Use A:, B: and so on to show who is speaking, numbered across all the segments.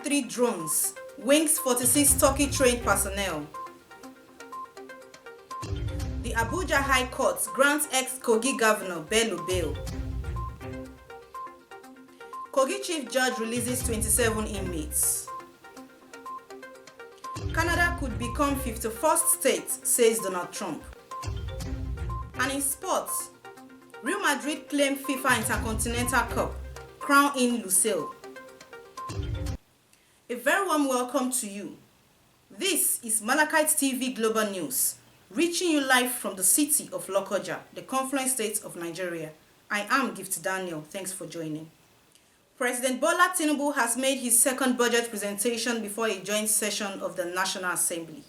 A: 3 drones, wings 46 Turkey-trained personnel. The Abuja High Court grants ex-KOGI Governor Bello bail. KOGI Chief Judge releases 27 inmates. Canada could become 51st state, says Donald Trump. And in sports, Real Madrid claim FIFA Intercontinental Cup, crown in LUSAIL. A very warm welcome to you. This is MLC TV Global News, reaching you live from the city of LOKOJA, the confluence state of Nigeria. I am Gift Daniel. Thanks for joining. President Bola TINUBU has made his second budget presentation before a joint session of the National Assembly.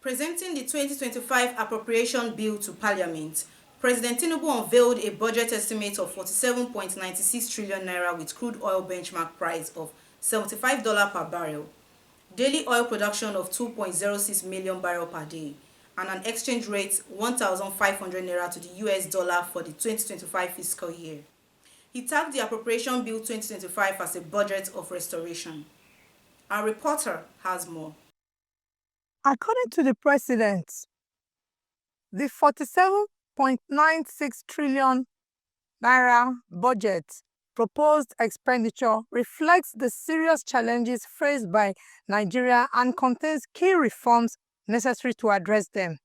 A: Presenting the 2025 appropriation bill to Parliament, President TINUBU unveiled a budget estimate of 47.96 trillion naira with crude oil benchmark price of $75 per barrel, daily oil production of 2.06 million barrels per day, and an exchange rate 1,500 naira to the US dollar for the 2025 fiscal year. He tagged the Appropriation Bill 2025 as a budget of restoration. Our reporter has more.
B: According to the president, the 47.96 trillion naira budget proposed expenditure reflects the serious challenges faced by Nigeria and contains key reforms necessary to address them.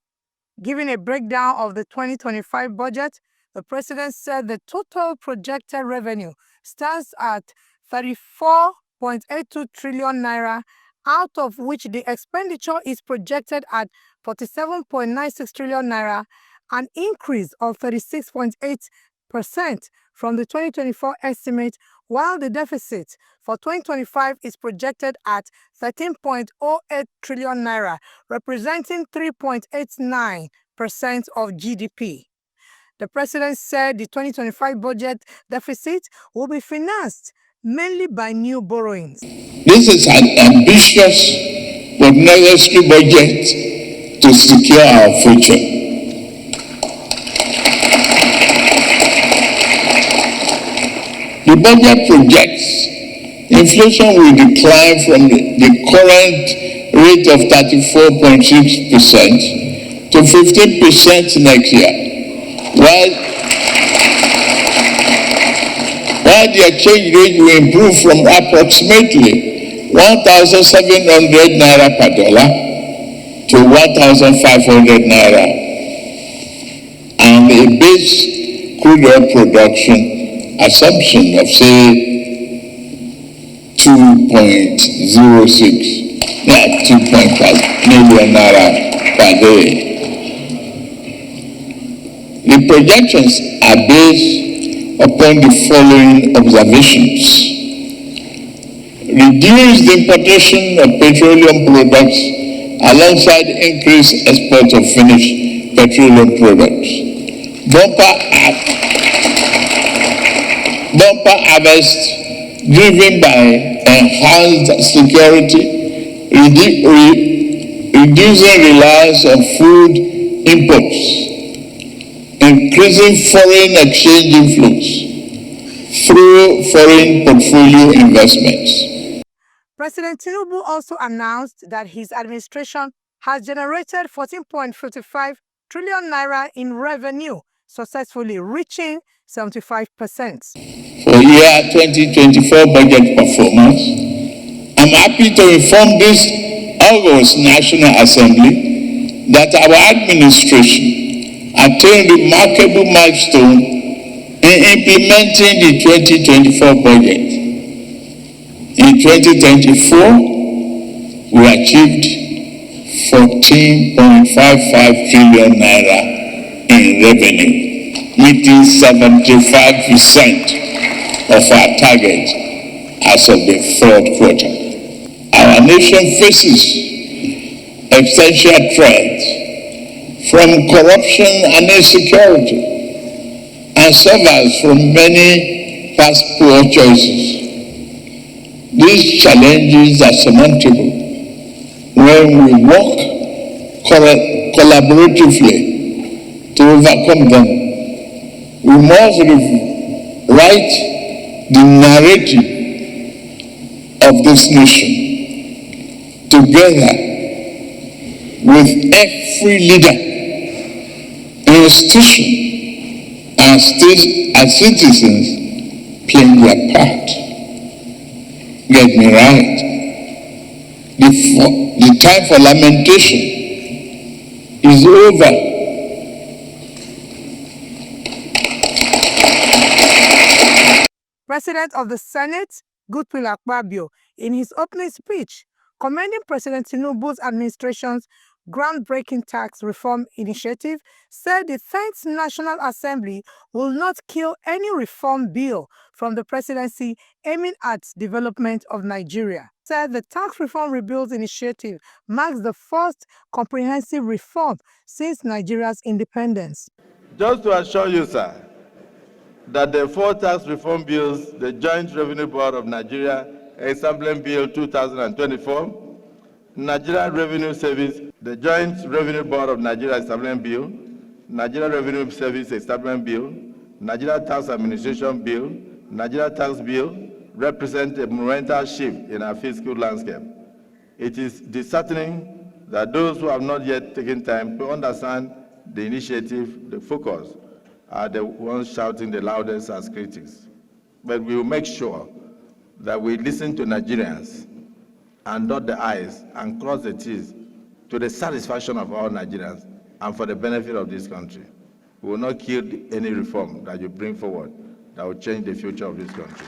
B: Giving a breakdown of the 2025 budget, the president said the total projected revenue stands at 34.82 trillion naira, out of which the expenditure is projected at 47.96 trillion naira, an increase of 36.8% from the 2024 estimate, while the deficit for 2025 is projected at 13.08 trillion naira, representing 3.89% of GDP. The president said the 2025 budget deficit will be financed mainly by new borrowings.
C: This is an ambitious but necessary budget to secure our future. The budget projects inflation will decline from the current rate of 34.6% to 15% next year. While the exchange rate will improve from approximately 1,700 naira per dollar to 1,500 naira, and a base crude oil production assumption of say 2.5 million naira per day. The projections are based upon the following observations: reduce the importation of petroleum products alongside increased export of finished petroleum products, bumper harvest driven by enhanced security, reducing reliance on food imports, increasing foreign exchange inflows through foreign portfolio investments.
B: President TINUBU also announced that his administration has generated 14.55 trillion naira in revenue, successfully reaching 75%.
C: For year 2024 budget performance, I'm happy to inform this August National Assembly that our administration attained remarkable milestone in implementing the 2024 budget. In 2024, we achieved 14.55 trillion naira in revenue, meeting 75% of our target as of the third quarter. Our nation faces existential threats from corruption and insecurity, and suffers from many past poor choices. These challenges are surmountable when we work collaboratively to overcome them. We must rewrite the narrative of this nation, together with every leader, institution, and citizens playing their part. Get me right. The time for lamentation is over.
B: President of the Senate, Goodwill Akpabio, in his opening speech, commending President Tinubu's administration's groundbreaking tax reform initiative, said the 10th National Assembly will not kill any reform bill from the presidency aiming at development of Nigeria. Said the tax reform rebuild initiative marks the first comprehensive reform since Nigeria's independence.
D: Just to assure you, sir, that the 4 tax reform bills, the Joint Revenue Board of Nigeria, Establishment Bill 2024, Nigeria Revenue Service, the Joint Revenue Board of Nigeria Establishment Bill, Nigeria Revenue Service Establishment Bill, Nigeria Tax Administration Bill, Nigeria Tax Bill represent a monumental shift in our fiscal landscape. It is disheartening that those who have not yet taken time to understand the initiative, the focus, are the ones shouting the loudest as critics. But we will make sure that we listen to Nigerians and dot the I's and cross the T's to the satisfaction of all Nigerians and for the benefit of this country. We will not kill any reform that you bring forward that will change the future of this country.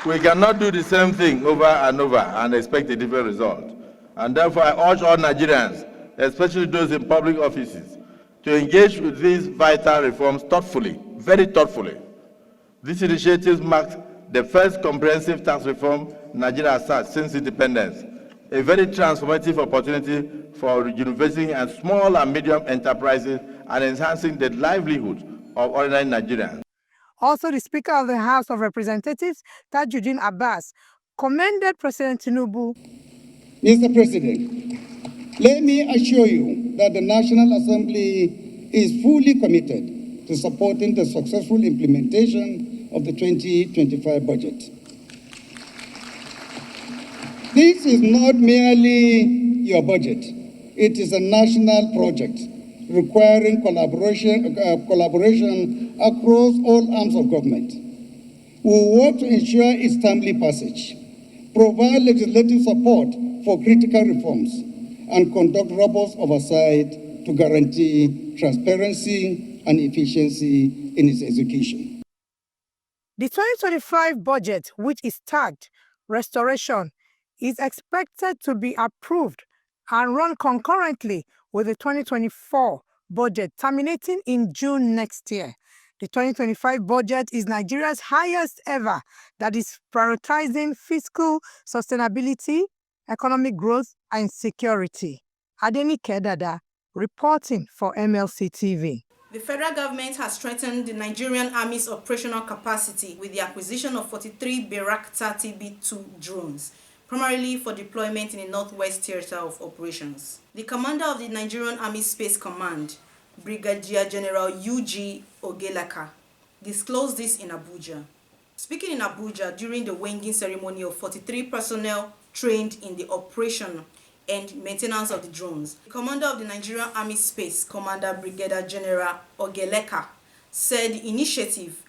D: We cannot do the same thing over and over and expect a different result. And therefore, I urge all Nigerians, especially those in public offices, to engage with these vital reforms thoughtfully, very thoughtfully. This initiative marks the first comprehensive tax reform Nigeria has had since independence, a very transformative opportunity for rejuvenating and small and medium enterprises and enhancing the livelihood of ordinary Nigerians.
B: Also, the Speaker of the House of Representatives, Tajuddin Abbas, commended President Tinubu.
E: Mr. President, let me assure you that the National Assembly is fully committed to supporting the successful implementation of the 2025 budget. This is not merely your budget. It is a national project requiring collaboration across all arms of government. We will work to ensure its timely passage, provide legislative support for critical reforms, and conduct robust oversight to guarantee transparency and efficiency in its execution.
B: The 2025 budget, which is tagged Restoration, is expected to be approved and run concurrently with the 2024 budget terminating in June next year. The 2025 budget is Nigeria's highest ever that is prioritizing fiscal sustainability, economic growth, and security. Adenike Dada, reporting for MLC TV.
A: The federal government has strengthened the Nigerian Army's operational capacity with the acquisition of 43 Bayraktar TB2 drones, primarily for deployment in the Northwest Theater of Operations. The commander of the Nigerian Army Space Command, Brigadier General UG Ogelaka, disclosed this in Abuja. Speaking in Abuja during the weighing ceremony of 43 personnel trained in the operation and maintenance of the drones, the commander of the Nigerian Army Space Commander, Brigadier General Ogeleka, said the initiative,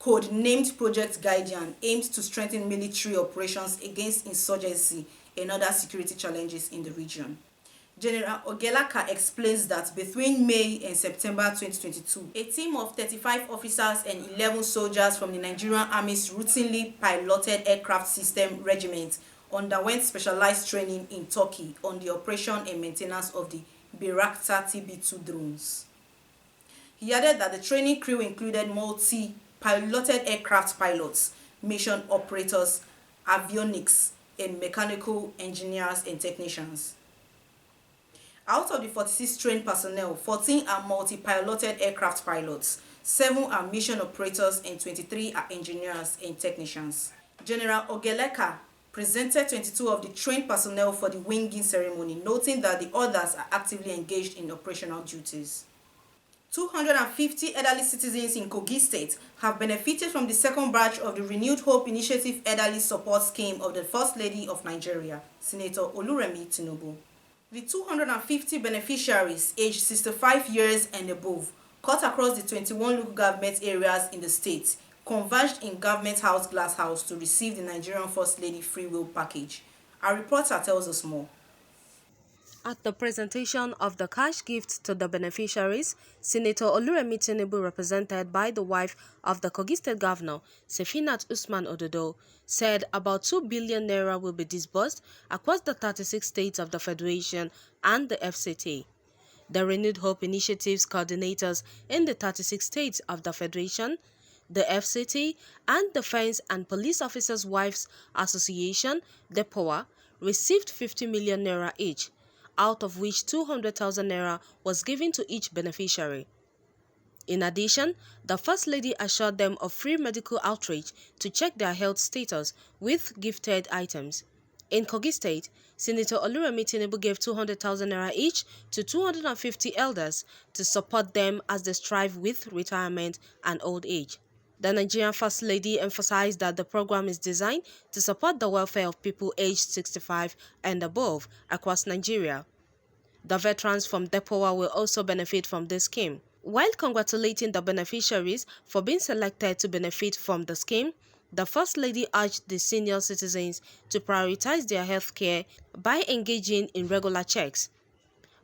A: codenamed Project Guardian, aimed to strengthen military operations against insurgency and other security challenges in the region. General Ogelaka explains that between May and September 2022, a team of 35 officers and 11 soldiers from the Nigerian Army's routinely piloted aircraft system regiment underwent specialized training in Turkey on the operation and maintenance of the Bayraktar TB2 drones. He added that the training crew included multi-piloted aircraft pilots, mission operators, avionics, and mechanical engineers and technicians. Out of the 46 trained personnel, 14 are multi-piloted aircraft pilots, 7 are mission operators, and 23 are engineers and technicians. General Ogeleka presented 22 of the trained personnel for the winging ceremony, noting that the others are actively engaged in operational duties. 250 elderly citizens in Kogi State have benefited from the second batch of the Renewed Hope Initiative Elderly Support Scheme of the First Lady of Nigeria, Senator OLUREMI TINUBU. The 250 beneficiaries aged 65 years and above, cut across the 21 local government areas in the state, converged in Government House Glass House to receive the Nigerian First Lady Free Will Package. Our reporter tells us more.
F: At the presentation of the cash gift to the beneficiaries, Senator OLUREMI TINUBU, represented by the wife of the Kogi State Governor, Sefinat Usman Ododo, said about 2 billion naira will be disbursed across the 36 states of the Federation and the FCT. The Renewed Hope Initiative's coordinators in the 36 states of the Federation, the FCT, and the Defense and Police Officers' Wives Association, DEPOA, received 50 million naira each, out of which 200,000 naira was given to each beneficiary. In addition, the First Lady assured them of free medical outreach to check their health status with gifted items. In Kogi State, Senator OLUREMI TINUBU gave 200,000 naira each to 250 elders to support them as they strive with retirement and old age. The Nigerian First Lady emphasized that the program is designed to support the welfare of people aged 65 and above across Nigeria. The veterans from DEPOA will also benefit from this scheme. While congratulating the beneficiaries for being selected to benefit from the scheme, the First Lady urged the senior citizens to prioritize their health care by engaging in regular checks.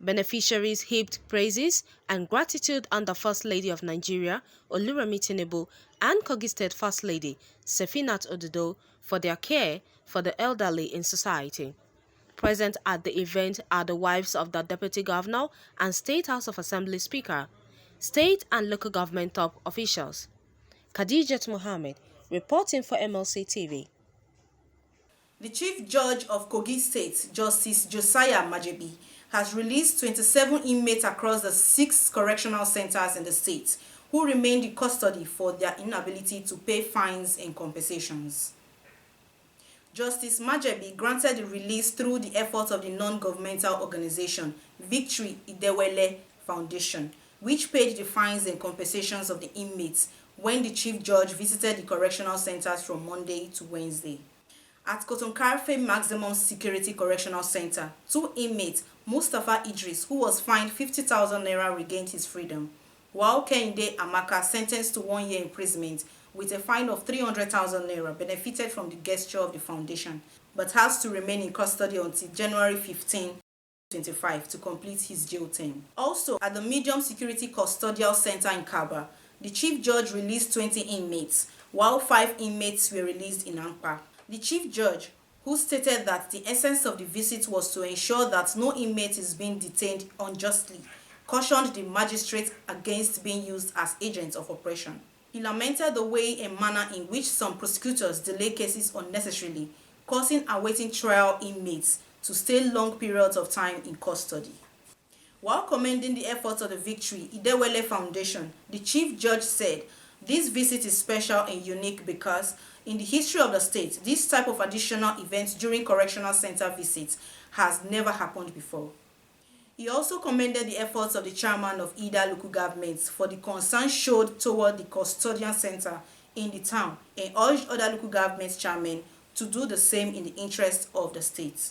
F: Beneficiaries heaped praises and gratitude on the First Lady of Nigeria, OLUREMI TINUBU, and Kogi State First Lady, Sefinat Ododo, for their care for the elderly in society. Present at the event are the wives of the Deputy Governor and State House of Assembly Speaker, state and local government top officials. Khadijat Mohammed, reporting for MLC TV.
A: The Chief Judge of Kogi State, Justice Josiah Majebi, has released 27 inmates across the 6 correctional centers in the state who remained in custody for their inability to pay fines and compensations. Justice Majebi granted the release through the efforts of the non-governmental organization Victory Idewele Foundation, which paid the fines and compensations of the inmates when the Chief Judge visited the correctional centers from Monday to Wednesday. At Kotonkarfe Maximum Security Correctional Center, 2 inmates, Mustafa Idris, who was fined 50,000 naira, regained his freedom, while Kehinde Amaka, sentenced to 1 year imprisonment with a fine of 300,000 naira, benefited from the gesture of the foundation, but has to remain in custody until January 15, 2025 to complete his jail term. Also, at the Medium Security Custodial Center in Kaba, the Chief Judge released 20 inmates, while 5 inmates were released in Ankpa. The Chief Judge, who stated that the essence of the visit was to ensure that no inmate is being detained unjustly, cautioned the magistrate against being used as agents of oppression. He lamented the way and manner in which some prosecutors delay cases unnecessarily, causing awaiting trial inmates to stay long periods of time in custody. While commending the efforts of the Victory Idewele Foundation, the Chief Judge said, "This visit is special and unique because, in the history of the state, this type of additional event during correctional center visits has never happened before." He also commended the efforts of the chairman of either local governments for the concern showed toward the custodian center in the town and urged other local government chairmen to do the same in the interest of the state.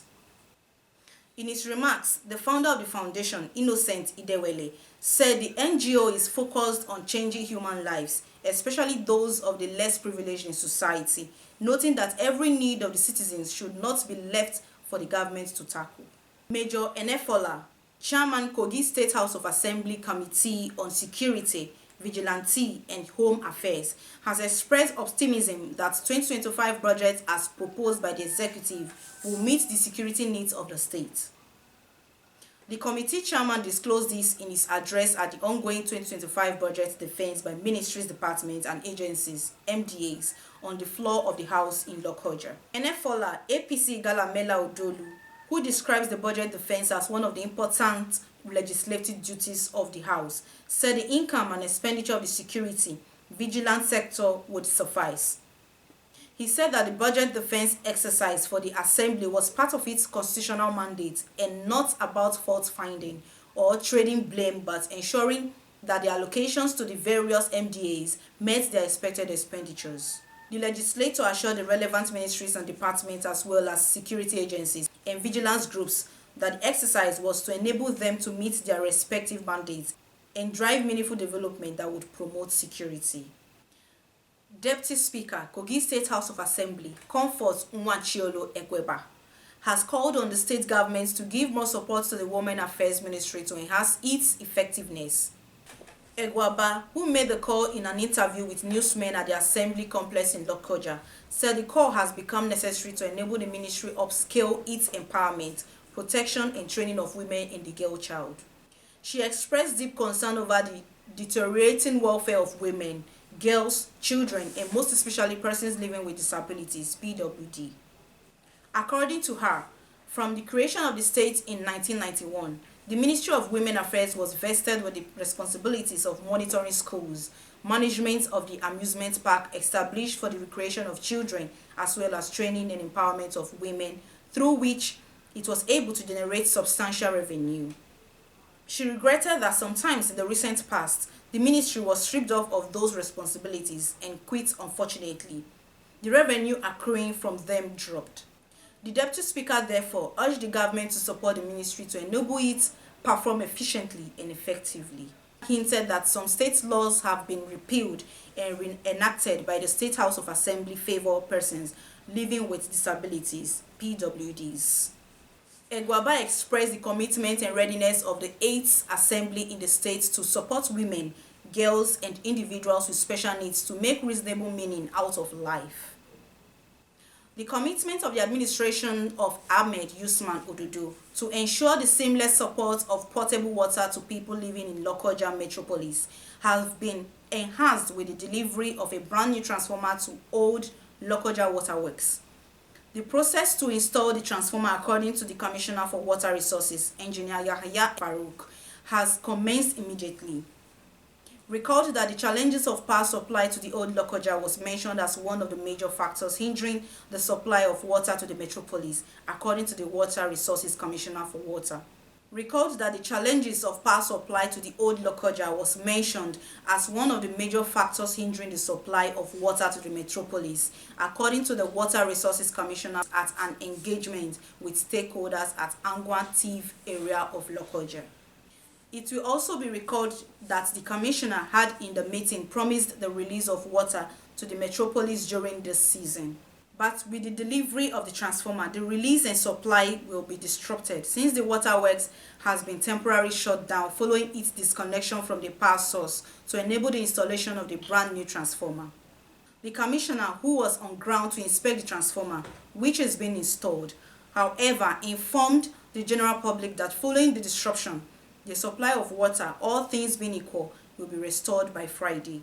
A: In his remarks, the founder of the foundation, Innocent Idewele, said the NGO is focused on changing human lives, especially those of the less privileged in society, noting that every need of the citizens should not be left for the government to tackle. Major Enefola, Chairman Kogi State House of Assembly Committee on Security, Vigilante and Home Affairs, has expressed optimism that 2025 budget as proposed by the executive will meet the security needs of the state. The committee chairman disclosed this in his address at the ongoing 2025 budget defense by ministries, departments and agencies, MDAs, on the floor of the House in LOKOJA. Enefola, APC Galamela Odolu, who describes the budget defense as one of the important legislative duties of the House, said the income and expenditure of the security, vigilant sector would suffice. He said that the budget defense exercise for the Assembly was part of its constitutional mandate and not about fault-finding or trading blame, but ensuring that the allocations to the various MDAs met their expected expenditures. The legislator assured the relevant ministries and departments as well as security agencies and vigilance groups that the exercise was to enable them to meet their respective mandates and drive meaningful development that would promote security. Deputy Speaker, Kogi State House of Assembly, Comfort Nwachiolo Ekweba, has called on the state government to give more support to the Women Affairs Ministry to enhance its effectiveness. Egwaba, who made the call in an interview with newsmen at the Assembly Complex in LOKOJA, said the call has become necessary to enable the ministry upscale its empowerment, protection and training of women and the girl child. She expressed deep concern over the deteriorating welfare of women, girls, children, and most especially persons living with disabilities, PWD. According to her, from the creation of the state in 1991, the Ministry of Women Affairs was vested with the responsibilities of monitoring schools, management of the amusement park established for the recreation of children, as well as training and empowerment of women, through which it was able to generate substantial revenue. She regretted that sometimes in the recent past, the ministry was stripped of those responsibilities and quit unfortunately. The revenue accruing from them dropped. The Deputy Speaker therefore urged the government to support the ministry to enable it perform efficiently and effectively. He hinted that some state laws have been repealed and reenacted by the State House of Assembly favor persons living with disabilities, PWDs. Egwaba expressed the commitment and readiness of the 8th Assembly in the state to support women, girls, and individuals with special needs to make reasonable meaning out of life. The commitment of the administration of Ahmed Usman Ododo to ensure the seamless support of potable water to people living in LOKOJA metropolis has been enhanced with the delivery of a brand new transformer to old LOKOJA waterworks. The process to install the transformer, according to the Commissioner for Water Resources, Engineer YAHAYA, has commenced immediately. Recalled that the challenges of power supply to the old LOKOJA was mentioned as one of the major factors hindering the supply of water to the metropolis, according to the Water Resources Commissioner for Water. Recalled that the challenges of power supply to the old LOKOJA was mentioned as one of the major factors hindering the supply of water to the metropolis, according to the Water Resources Commissioner at an engagement with stakeholders at Angwan Tiv area of LOKOJA. It will also be recalled that the Commissioner had in the meeting promised the release of water to the metropolis during this season. But with the delivery of the transformer, the release and supply will be disrupted since the waterworks has been temporarily shut down following its disconnection from the power source to enable the installation of the brand new transformer. The Commissioner, who was on ground to inspect the transformer, which has been installed, however, informed the general public that following the disruption, the supply of water, all things being equal, will be restored by Friday.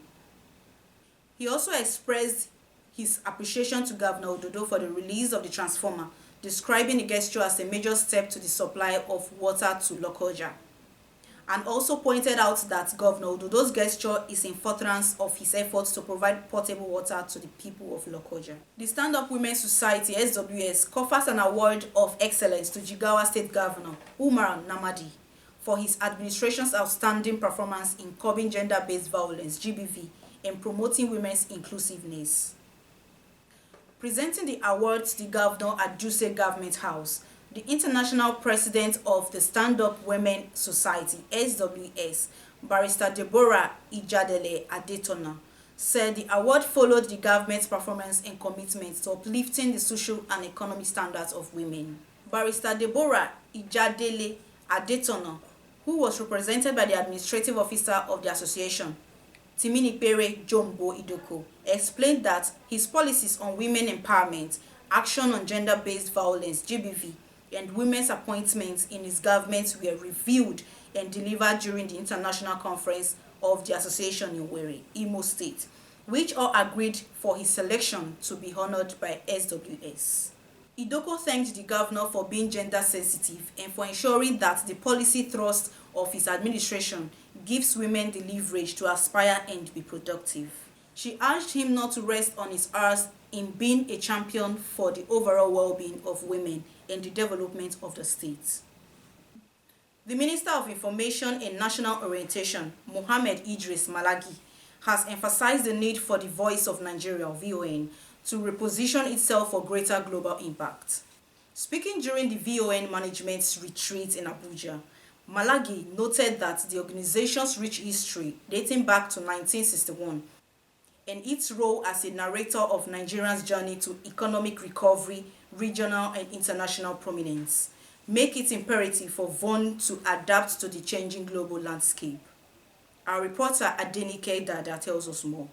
A: He also expressed his appreciation to Governor Ododo for the release of the transformer, describing the gesture as a major step to the supply of water to LOKOJA, and also pointed out that Governor Ododo's gesture is in furtherance of his efforts to provide potable water to the people of LOKOJA. The Stand Up Women's Society, SWS, confers an award of excellence to Jigawa State Governor Umar Namadi for his administration's outstanding performance in curbing gender-based violence, GBV, and promoting women's inclusiveness. Presenting the award to the governor at Duse Government House, the international president of the Stand Up Women Society, SWS, Barrister Deborah Ijadele Adetona, said the award followed the government's performance and commitment to uplifting the social and economic standards of women. Barrister Deborah Ijadele Adetona, who was represented by the administrative officer of the association, Timinipere Jombo Idoko, explained that his policies on women empowerment, action on gender-based violence, GBV, and women's appointments in his government were reviewed and delivered during the international conference of the association in Owerri, Imo State, which all agreed for his selection to be honored by SWS. Idoko thanked the governor for being gender sensitive and for ensuring that the policy thrust of his administration gives women the leverage to aspire and be productive. She urged him not to rest on his hours in being a champion for the overall well-being of women and the development of the state. The Minister of Information and National Orientation, Mohammed Idris Malagi, has emphasized the need for the Voice of Nigeria, VON, to reposition itself for greater global impact. Speaking during the VON management's retreat in Abuja, Malagi noted that the organization's rich history dating back to 1961 and its role as a narrator of Nigeria's journey to economic recovery, regional and international prominence make it imperative for VON to adapt to the changing global landscape. Our reporter Adenike Dada tells us more.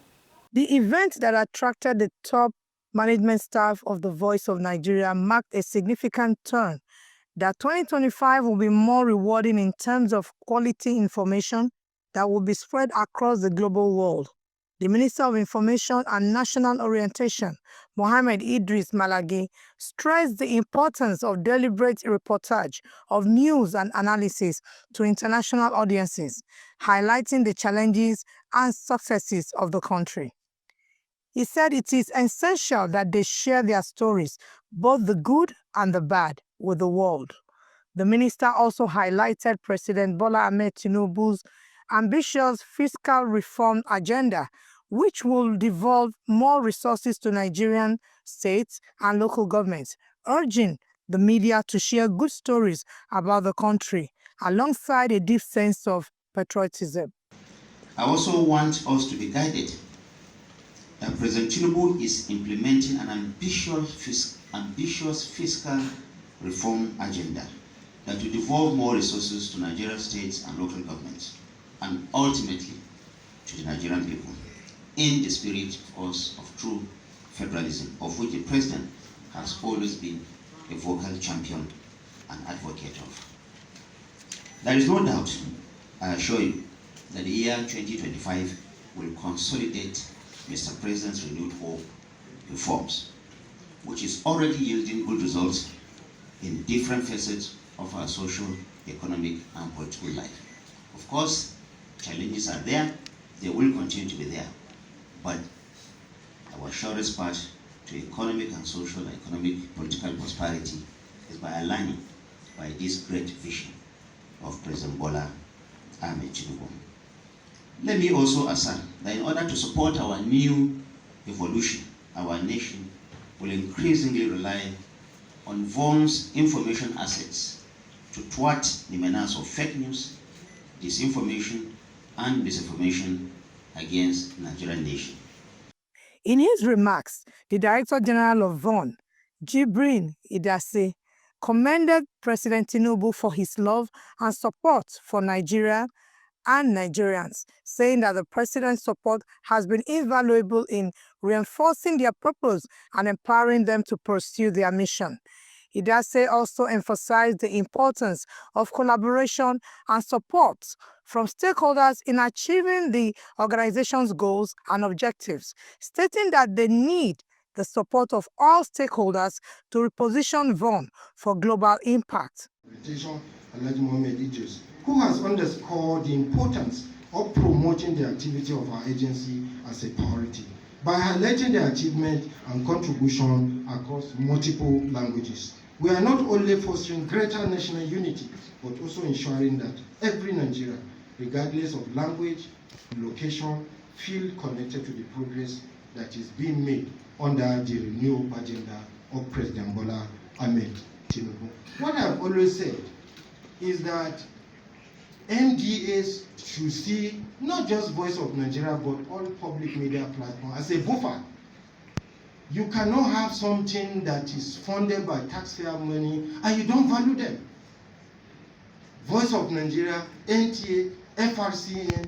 B: The event that attracted the top management staff of the Voice of Nigeria marked a significant turn that 2025 will be more rewarding in terms of quality information that will be spread across the global world. The Minister of Information and National Orientation, Mohammed Idris Malagi, stressed the importance of deliberate reportage of news and analysis to international audiences, highlighting the challenges and successes of the country. He said it is essential that they share their stories, both the good and the bad, with the world. The minister also highlighted President Bola Ahmed Tinubu's ambitious fiscal reform agenda, which will devolve more resources to Nigerian states and local governments, urging the media to share good stories about the country, alongside a deep sense of patriotism.
G: I also want us to be guided that President Tinubu is implementing an ambitious fiscal reform agenda that will devolve more resources to Nigerian states and local governments, and ultimately to the Nigerian people, in the spirit of true federalism, of which the President has always been a vocal champion and advocate of. There is no doubt, I assure you, that the year 2025 will consolidate Mr. President's renewed hope reforms, which is already yielding good results in different facets of our social, economic, and political life. Of course, challenges are there, they will continue to be there, but our surest path to economic and social, economic, political prosperity is by aligning by this great vision of President Bola Ahmed Tinubu. Let me also assert that in order to support our new evolution, our nation will increasingly rely on VON's information assets to thwart the menace of fake news, disinformation, and misinformation against the Nigerian nation.
B: In his remarks, the Director General of VON, Jibrin Idase, commended President Tinubu for his love and support for Nigeria and Nigerians, saying that the president's support has been invaluable in reinforcing their purpose and empowering them to pursue their mission. Idase also emphasized the importance of collaboration and support from stakeholders in achieving the organization's goals and objectives, stating that they need the support of all stakeholders to reposition VON for global impact.
H: Mohammed Idris, who has underscored the importance of promoting the activity of our agency as a priority by highlighting the achievement and contribution across multiple languages. We are not only fostering greater national unity, but also ensuring that every Nigerian, regardless of language, location, feel connected to the progress that is being made under the renewed agenda of President Bola Ahmed Tinubu. What I've always said is that NDAs should see not just Voice of Nigeria, but all public media platforms as a buffer. You cannot have something that is funded by taxpayer money and you don't value them. Voice of Nigeria, NTA, FRCN,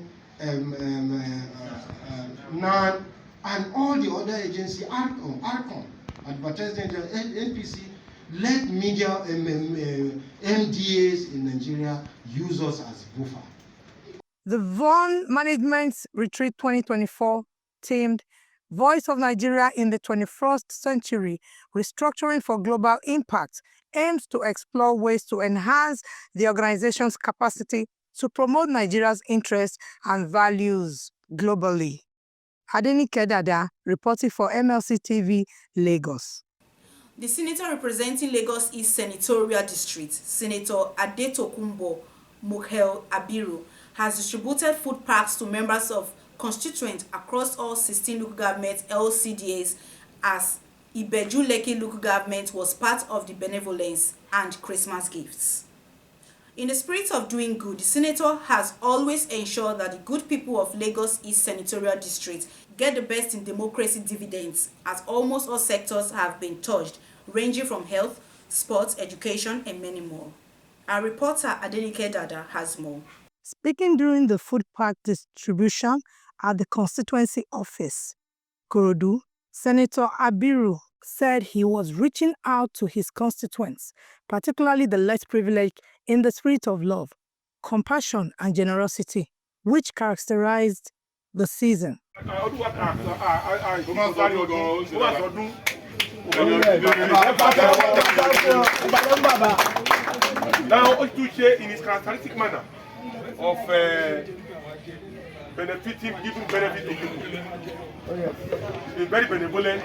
H: NAN, and all the other agencies, ARCOM, Advertising, NPC, let media MDAs in Nigeria use us as buffer.
B: The VON Management's Retreat 2024 themed Voice of Nigeria in the 21st Century, Restructuring for Global Impact, aims to explore ways to enhance the organization's capacity to promote Nigeria's interests and values globally. Adenike Dada, reporting for MLC TV, Lagos.
A: The senator representing Lagos East Senatorial District, Senator Adetokunbo Mokhel Abiru, has distributed food packs to members of constituents across all 16 local government LCDAs as Ibeju Lekki local government was part of the benevolence and Christmas gifts. In the spirit of doing good, the senator has always ensured that the good people of Lagos East Senatorial District get the best in democracy dividends, as almost all sectors have been touched, ranging from health, sports, education, and many more. Our reporter Adenike Dada has more.
B: Speaking during the food pack distribution at the constituency office, Korodu, Senator Abiru said he was reaching out to his constituents, particularly the less privileged, in the spirit of love, compassion, and generosity, which characterized the season.
I: Now, in his characteristic manner of benefiting, giving benefit to people. He's very benevolent.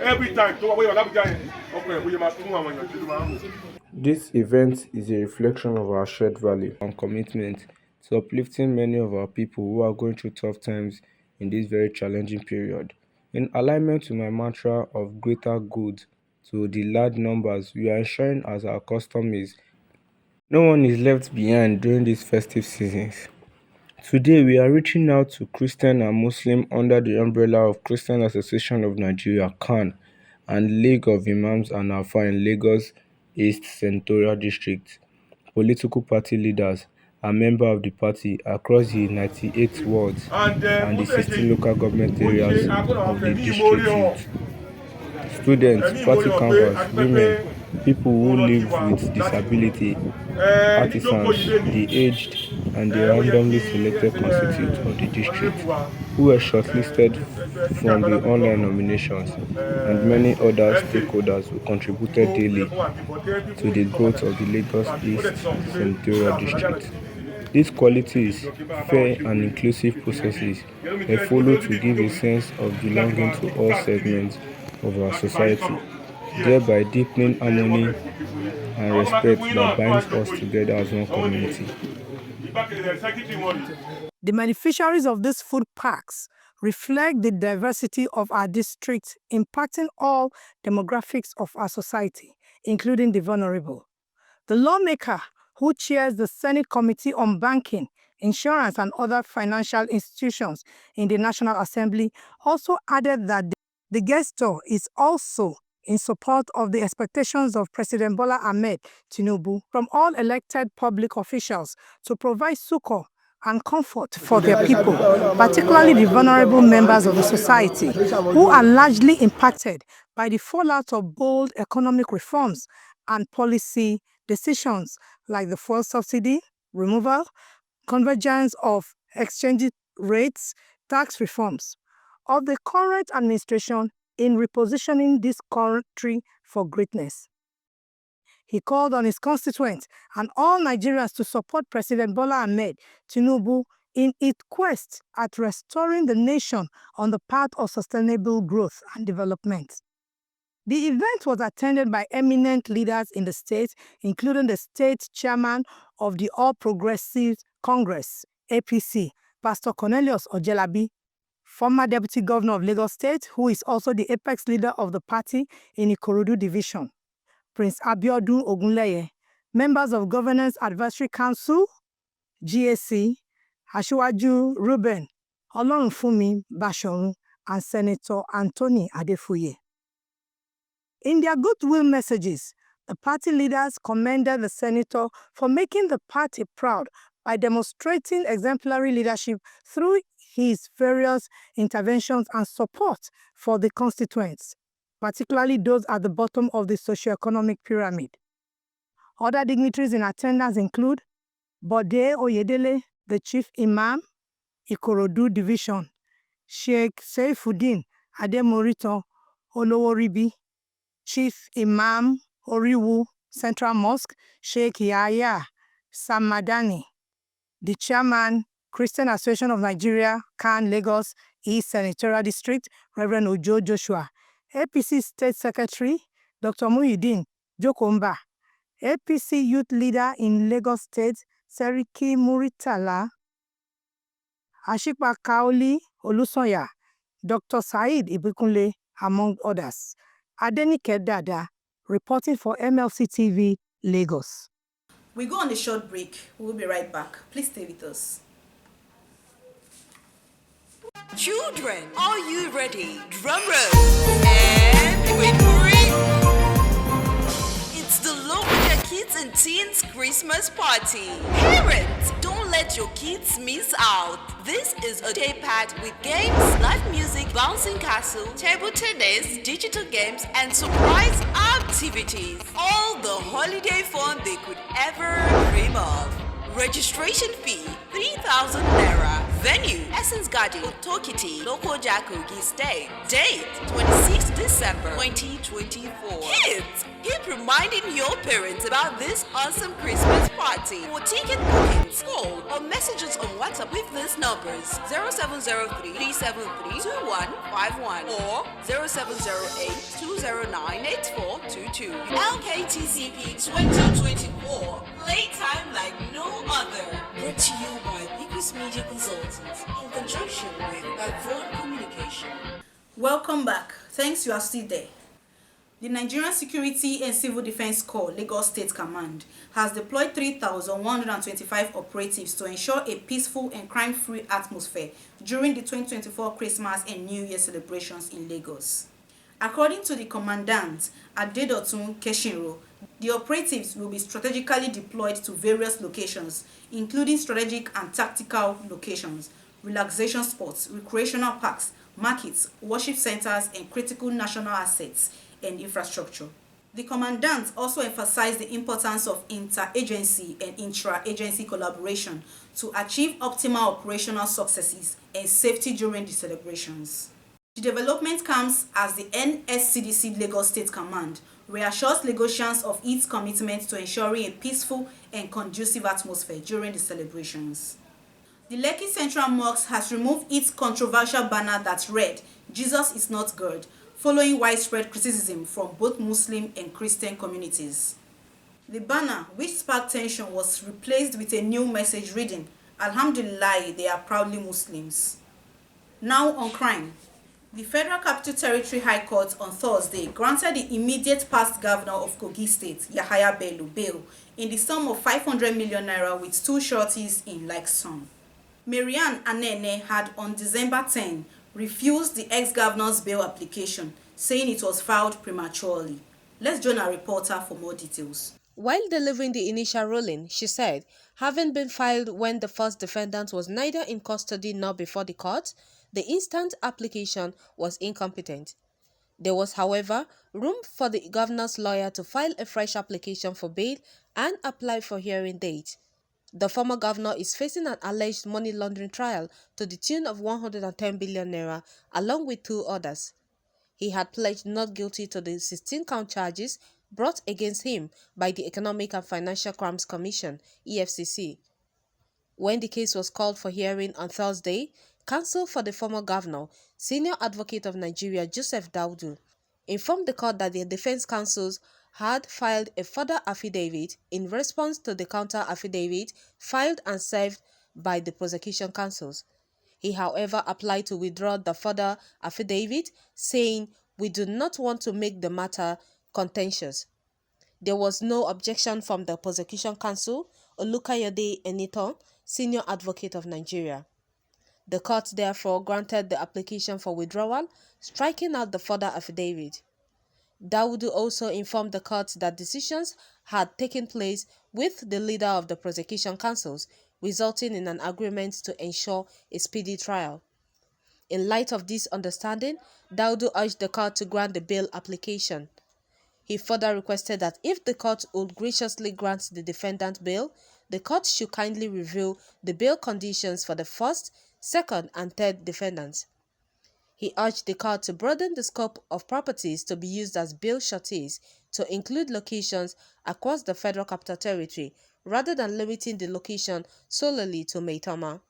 I: Every time,
J: this event is a reflection of our shared value and commitment to uplifting many of our people who are going through tough times in this very challenging period. In alignment to my mantra of greater good to the large numbers, we are ensuring, as our custom is, no one is left behind during these festive seasons. Today, we are reaching out to Christian and Muslim under the umbrella of Christian Association of Nigeria (CAN) and League of Imams and Alpha in Lagos East Senatorial District, political party leaders and members of the party across the 98 wards and the 16 local government areas of the district youth, students, party canvass, women, people who live with disability, artisans, the aged, and the randomly selected constituents of the district who were shortlisted from the online nominations, and many other stakeholders who contributed daily to the growth of the Lagos East Senatorial District. These qualities, fair and inclusive processes, were followed to give a sense of belonging to all segments of our society, thereby deepening harmony and respect that binds us together as one community.
B: The beneficiaries of these food packs reflect the diversity of our district, impacting all demographics of our society, including the vulnerable. The lawmaker who chairs the Senate Committee on Banking, Insurance and other financial institutions in the National Assembly also added that the gesture is also in support of the expectations of President Bola Ahmed Tinubu from all elected public officials to provide succor and comfort for their people, particularly the vulnerable members of the society who are largely impacted by the fallout of bold economic reforms and policy decisions like the fuel subsidy removal, convergence of exchange rates, tax reforms of the current administration in repositioning this country for greatness. He called on his constituents and all Nigerians to support President Bola Ahmed Tinubu in its quest at restoring the nation on the path of sustainable growth and development. The event was attended by eminent leaders in the state, including the state chairman of the All Progressives Congress, APC, Pastor Cornelius Ojelabi, former Deputy Governor of Lagos State, who is also the apex leader of the party in Ikorodu Division, Prince Abiodun Ogunleye, members of Governance Advisory Council, GAC, Asiwaju Reuben Olorunfunmi Bashorun, and Senator Anthony Adefuye. In their goodwill messages, the party leaders commended the senator for making the party proud by demonstrating exemplary leadership through his various interventions and support for the constituents, particularly those at the bottom of the socio-economic pyramid. Other dignitaries in attendance include Bode Oyedele, the Chief Imam, Ikorodu Division, Sheikh Seifuddin Ademorito Oloworibi, Chief Imam Oriwu Central Mosque, Sheikh Yahaya Samadani, the Chairman, Christian Association of Nigeria, CAN Lagos East Senatorial District, Reverend Ojo Joshua, APC State Secretary, Dr. Muhyiddin Jokomba, APC youth leader in Lagos State, Seriki Muritala, Ashipa Kaoli Olusoya, Dr. Said Ibikunle, among others. Adenike Dada, reporting for MLC TV, Lagos.
A: We go on a short break. We'll be right back. Please stay with us.
K: Children, are you ready? Drum roll. And wait for it. It's the LOKOJA Kids and Teens Christmas Party. Parents, don't let your kids miss out. This is a day packed with games, live music, bouncing castle, table tennis, digital games, and surprise activities. All the holiday fun they could ever dream of. Registration fee 3,000 naira. Venue Essence Garden, Tokiti, LOKOJA KOGI State. Date 26 December 2024. Kids, keep reminding your parents about this awesome Christmas party. For ticket bookings, call or messages on WhatsApp with these numbers 0703 373 2151 or 0708 209 8422. LKTCP 2024. Playtime like no other. Brought to you by Biggest Media Consultants in conjunction with Avon Communication.
A: Welcome back. Thanks, you are still there. The Nigerian Security and Civil Defense Corps, Lagos State Command, has deployed 3,125 operatives to ensure a peaceful and crime-free atmosphere during the 2024 Christmas and New Year celebrations in Lagos. According to the Commandant, Adedotun Keshinro, the operatives will be strategically deployed to various locations, including strategic and tactical locations, relaxation spots, recreational parks, markets, worship centers, and critical national assets and infrastructure. The Commandant also emphasized the importance of inter-agency and intra-agency collaboration to achieve optimal operational successes and safety during the celebrations. The development comes as the NSCDC Lagos State Command reassures Lagosians of its commitment to ensuring a peaceful and conducive atmosphere during the celebrations. The Lekki Central Mosque has removed its controversial banner that read, "Jesus is not God," following widespread criticism from both Muslim and Christian communities. The banner, which sparked tension, was replaced with a new message reading, "Alhamdulillah, they are proudly Muslims." Now on crime. The Federal Capital Territory High Court on Thursday granted the immediate past governor of KOGI State, YAHAYA BELLO, bail in the sum of 500 million naira with two sureties in like sum. Marianne Anene had on December 10 refused the ex-governor's bail application, saying it was filed prematurely. Let's join our reporter for more details.
F: While delivering the initial ruling, she said, having been filed when the first defendant was neither in custody nor before the court, the instant application was incompetent. There was, however, room for the governor's lawyer to file a fresh application for bail and apply for hearing date. The former governor is facing an alleged money laundering trial to the tune of 110 billion naira, along with two others. He had pledged not guilty to the 16-count charges brought against him by the Economic and Financial Crimes Commission, EFCC. When the case was called for hearing on Thursday, counsel for the former governor, Senior Advocate of Nigeria Joseph Daudu, informed the court that the defense counsels had filed a further affidavit in response to the counter-affidavit filed and served by the prosecution counsels. He, however, applied to withdraw the further affidavit, saying, "We do not want to make the matter contentious." There was no objection from the prosecution counsel, Olukayode Enitan, Senior Advocate of Nigeria. The court therefore granted the application for withdrawal, striking out the further affidavit. Daudu also informed the court that decisions had taken place with the leader of the prosecution counsels, resulting in an agreement to ensure a speedy trial. In light of this understanding, Daudu urged the court to grant the bail application. He further requested that if the court would graciously grant the defendant bail, the court should kindly review the bail conditions for the first, second, and third defendants. He urged the court to broaden the scope of properties to be used as bail sureties to include locations across the Federal Capital Territory, rather than limiting the location solely to Maitama.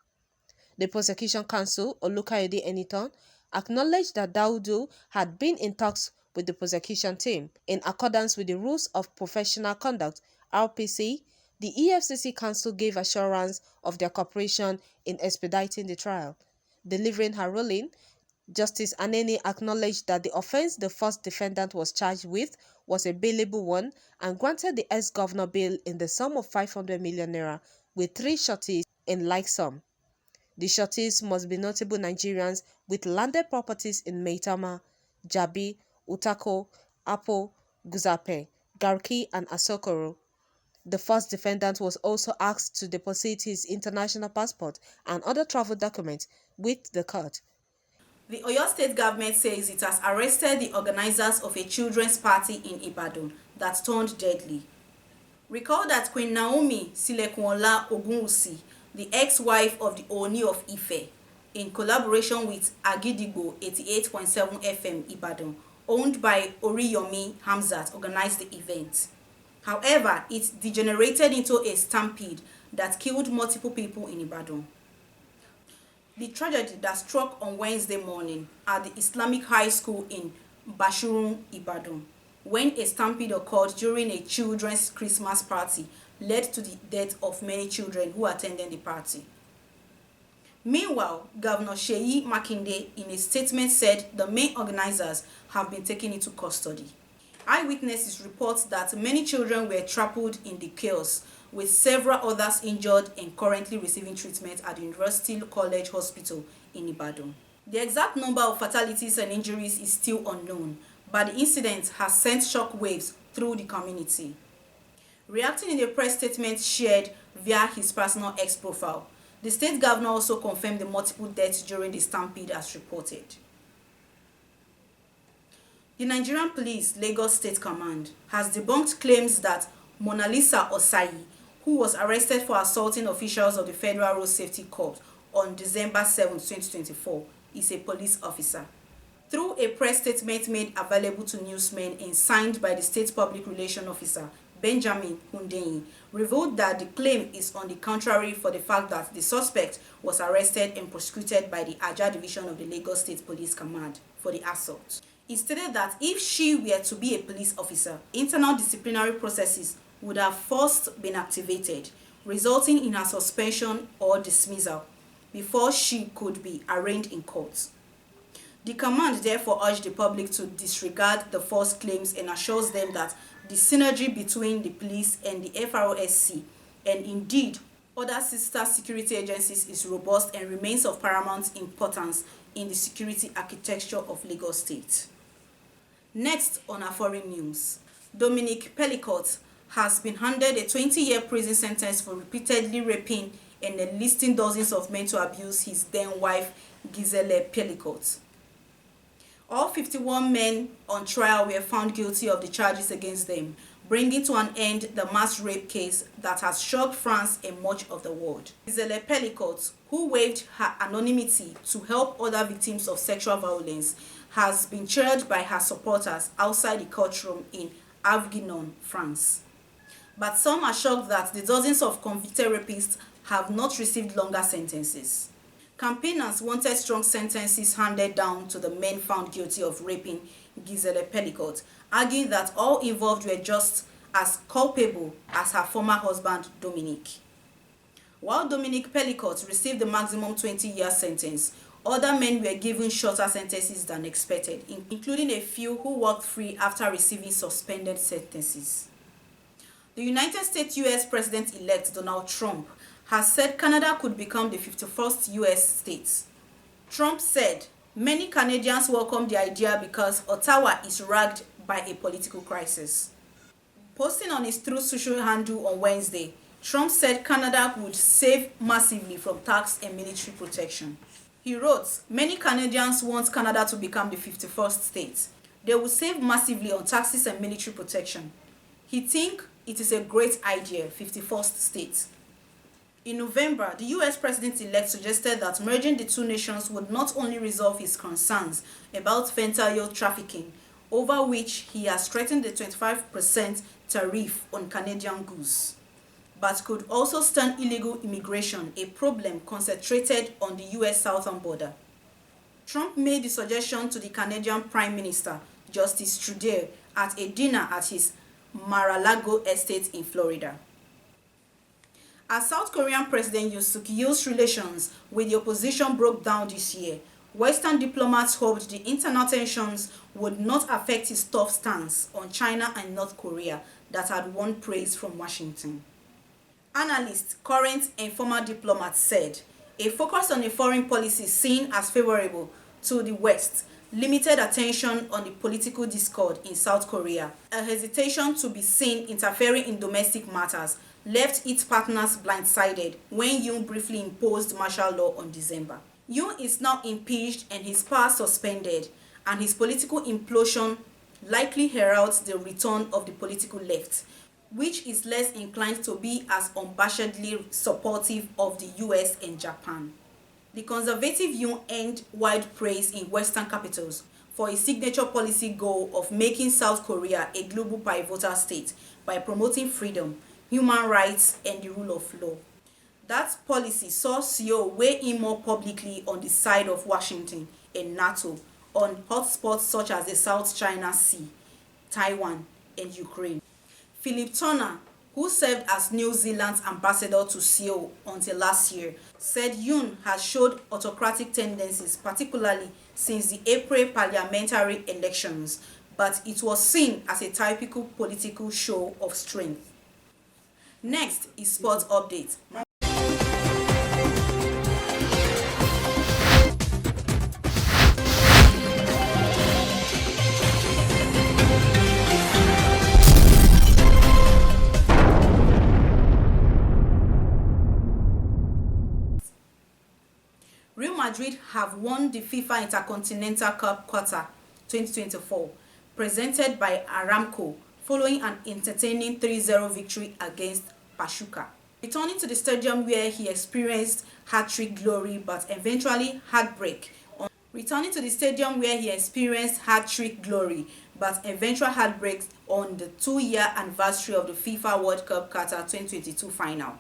F: The prosecution counsel, Olukayode Enitan, acknowledged that Daudu had been in talks with the prosecution team in accordance with the rules of professional conduct RPC, the EFCC Council gave assurance of their cooperation in expediting the trial. Delivering her ruling, Justice Aneni acknowledged that the offense the first defendant was charged with was a bailable one and granted the ex-governor bail in the sum of 500 million naira with 3 sureties in like sum. The sureties must be notable Nigerians with landed properties in Maitama, Jabi, Utako, Apo, Guzape, Garki, and Asokoro. The first defendant was also asked to deposit his international passport and other travel documents with the court.
A: The Oyo State government says it has arrested the organizers of a children's party in Ibadan that turned deadly. Recall that Queen Naomi Silekunwola Ogunwusi, the ex-wife of the Ooni of Ife, in collaboration with Agidigbo 88.7 FM Ibadan, owned by Oriyomi Hamzat, organized the event. However, it degenerated into a stampede that killed multiple people in Ibadan. The tragedy that struck on Wednesday morning at the Islamic High School in Bashorun, Ibadan, when a stampede occurred during a children's Christmas party, led to the death of many children who attended the party. Meanwhile, Governor Seyi Makinde in a statement said the main organizers have been taken into custody. Eyewitnesses report that many children were trampled in the chaos, with several others injured and currently receiving treatment at the University College Hospital in Ibadan. The exact number of fatalities and injuries is still unknown, but the incident has sent shockwaves through the community. Reacting in a press statement shared via his personal X profile, the state governor also confirmed the multiple deaths during the stampede as reported. The Nigerian Police Lagos State Command has debunked claims that Mona Lisa Osayi, who was arrested for assaulting officials of the Federal Road Safety Corps on December 7, 2024, is a police officer. Through a press statement made available to newsmen and signed by the State Public Relations Officer, Benjamin Hundeyin, revealed that the claim is on the contrary for the fact that the suspect was arrested and prosecuted by the Aja Division of the Lagos State Police Command for the assault. He stated that if she were to be a police officer, internal disciplinary processes would have first been activated, resulting in her suspension or dismissal before she could be arraigned in court. The command therefore urged the public to disregard the false claims and assures them that the synergy between the police and the FROSC, and indeed other sister security agencies, is robust and remains of paramount importance in the security architecture of Lagos State. Next on our foreign news, Dominic Pellicott has been handed a 20-year prison sentence for repeatedly raping and enlisting dozens of men to abuse his then-wife Gisele Pellicott. All 51 men on trial were found guilty of the charges against them, bringing to an end the mass rape case that has shocked France and much of the world. Gisele Pellicott, who waived her anonymity to help other victims of sexual violence, has been cheered by her supporters outside the courtroom in Avignon, France. But some are shocked that the dozens of convicted rapists have not received longer sentences. Campaigners wanted strong sentences handed down to the men found guilty of raping Gisele Pellicott, arguing that all involved were just as culpable as her former husband Dominic. While Dominic Pellicott received the maximum 20-year sentence, other men were given shorter sentences than expected, including a few who walked free after receiving suspended sentences. The United States U.S. President-elect Donald Trump has said Canada could become the 51st U.S. state. Trump said many Canadians welcome the idea because Ottawa is racked by a political crisis. Posting on his Truth social handle on Wednesday, Trump said Canada would save massively from tax and military protection. He wrote, "Many Canadians want Canada to become the 51st state. They will save massively on taxes and military protection. He thinks it is a great idea, 51st state." In November, the U.S. President-elect suggested that merging the two nations would not only resolve his concerns about fentanyl trafficking, over which he has threatened the 25% tariff on Canadian goods, but could also stem illegal immigration, a problem concentrated on the U.S. southern border. Trump made the suggestion to the Canadian Prime Minister, Justice Trudeau, at a dinner at his Mar-a-Lago estate in Florida. As South Korean President Yoon Suk-yeol's relations with the opposition broke down this year, Western diplomats hoped the internal tensions would not affect his tough stance on China and North Korea that had won praise from Washington. Analysts, current and former diplomats said a focus on a foreign policy seen as favorable to the West, limited attention on the political discord in South Korea, a hesitation to be seen interfering in domestic matters left its partners blindsided when Yoon briefly imposed martial law on December. Yoon is now impeached and his power suspended, and his political implosion likely heralds the return of the political left, which is less inclined to be as unabashedly supportive of the US and Japan. The conservative Yoon earned wide praise in Western capitals for his signature policy goal of making South Korea a global pivotal state by promoting freedom, human rights, and the rule of law. That policy saw Seoul weigh in more publicly on the side of Washington and NATO on hotspots such as the South China Sea, Taiwan, and Ukraine. Philip Turner, who served as New Zealand's ambassador to Seoul until last year, said Yoon has showed autocratic tendencies, particularly since the April parliamentary elections, but it was seen as a typical political show of strength. Next is sports update. Real Madrid have won the FIFA Intercontinental Cup Qatar 2024, presented by Aramco, following an entertaining 3-0 victory against Pachuca. Returning to the stadium where he experienced hat-trick glory but eventually heartbreak on the 2-year anniversary of the FIFA World Cup Qatar 2022 final.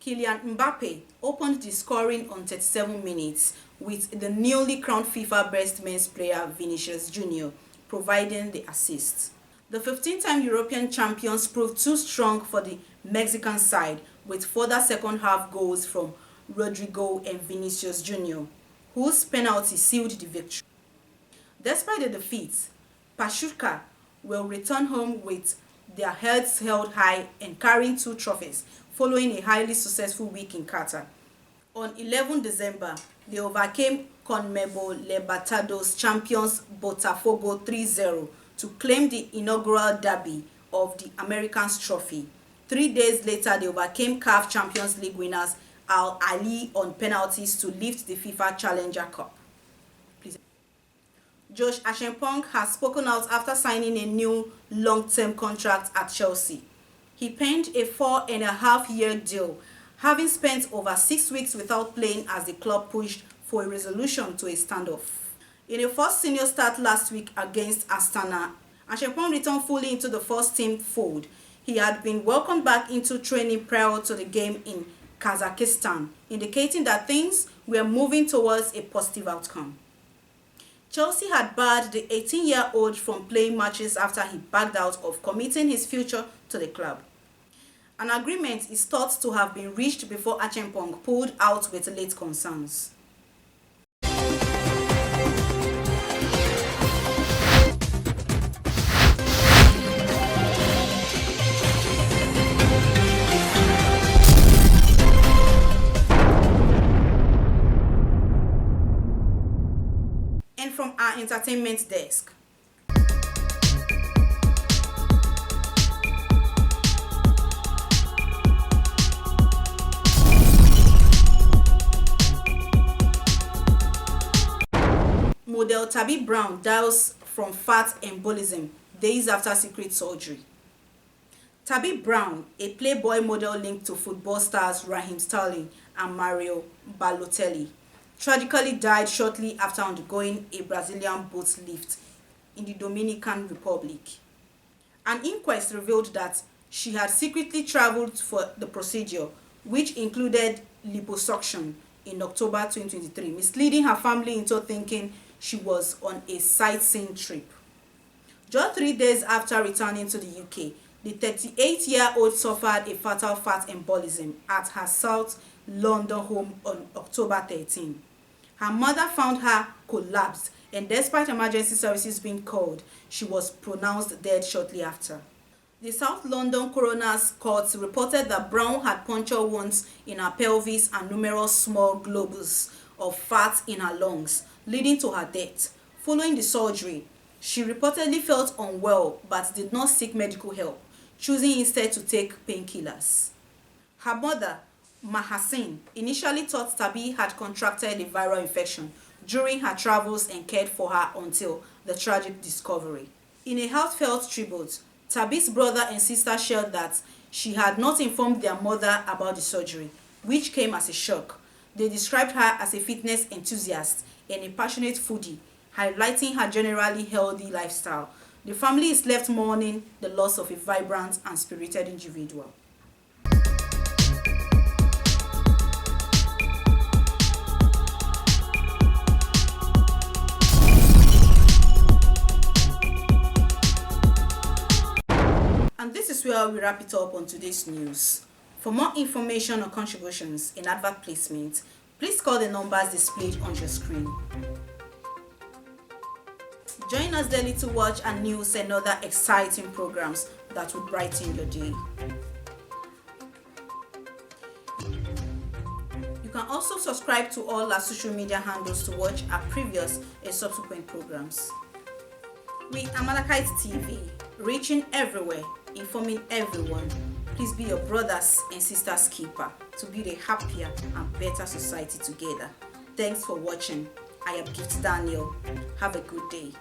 A: Kylian Mbappe opened the scoring on 37 minutes, with the newly crowned FIFA Best Men's Player Vinicius Jr. providing the assist. The 15-time European champions proved too strong for the Mexican side, with further second-half goals from Rodrigo and Vinicius Jr., whose penalty sealed the victory. Despite the defeat, Pachuca will return home with their heads held high and carrying 2 trophies, following a highly successful week in Qatar. On 11 December, they overcame CONMEBOL Libertadores champions Botafogo 3-0 to claim the inaugural derby of the Americans trophy. 3 days later, they overcame CAF Champions League winners Al Ahly on penalties to lift the FIFA Challenger Cup. Josh Achampong has spoken out after signing a new long-term contract at Chelsea. He penned a 4.5-year deal, having spent over 6 weeks without playing as the club pushed for a resolution to a standoff. In a first senior start last week against Astana, Achampong returned fully into the first-team fold. He had been welcomed back into training prior to the game in Kazakhstan, indicating that things were moving towards a positive outcome. Chelsea had barred the 18-year-old from playing matches after he backed out of committing his future to the club. An agreement is thought to have been reached before Achampong pulled out with late concerns. And from our entertainment desk. Model Tabby Brown dies from fat embolism days after secret surgery. Tabby Brown, a Playboy model linked to football stars Raheem Sterling and Mario Balotelli, tragically died shortly after undergoing a Brazilian boat lift in the Dominican Republic. An inquest revealed that she had secretly traveled for the procedure, which included liposuction, in October 2023, misleading her family into thinking she was on a sightseeing trip. Just 3 days after returning to the UK, The 38-year-old suffered a fatal fat embolism at her South London home on October 13. Her mother found her collapsed, and despite emergency services being called, she was pronounced dead shortly after. The South London Coroner's Court reported that Brown had puncture wounds in her pelvis and numerous small globules of fat in her lungs, leading to her death. Following the surgery, she reportedly felt unwell but did not seek medical help, choosing instead to take painkillers. Her mother, Mahasin, initially thought Tabi had contracted a viral infection during her travels and cared for her until the tragic discovery. In a heartfelt tribute, Tabi's brother and sister shared that she had not informed their mother about the surgery, which came as a shock. They described her as a fitness enthusiast and a passionate foodie, highlighting her generally healthy lifestyle. The family is left mourning the loss of a vibrant and spirited individual. And this is where we wrap it up on today's news. For more information on contributions and advert placement, please call the numbers displayed on your screen. Join us daily to watch our news and other exciting programs that will brighten your day. You can also subscribe to all our social media handles to watch our previous and subsequent programs. We are Malachite TV, reaching everywhere, informing everyone. Please be your brothers and sisters keeper to build a happier and better society together. Thanks for watching. I am Gift Daniel. Have a good day.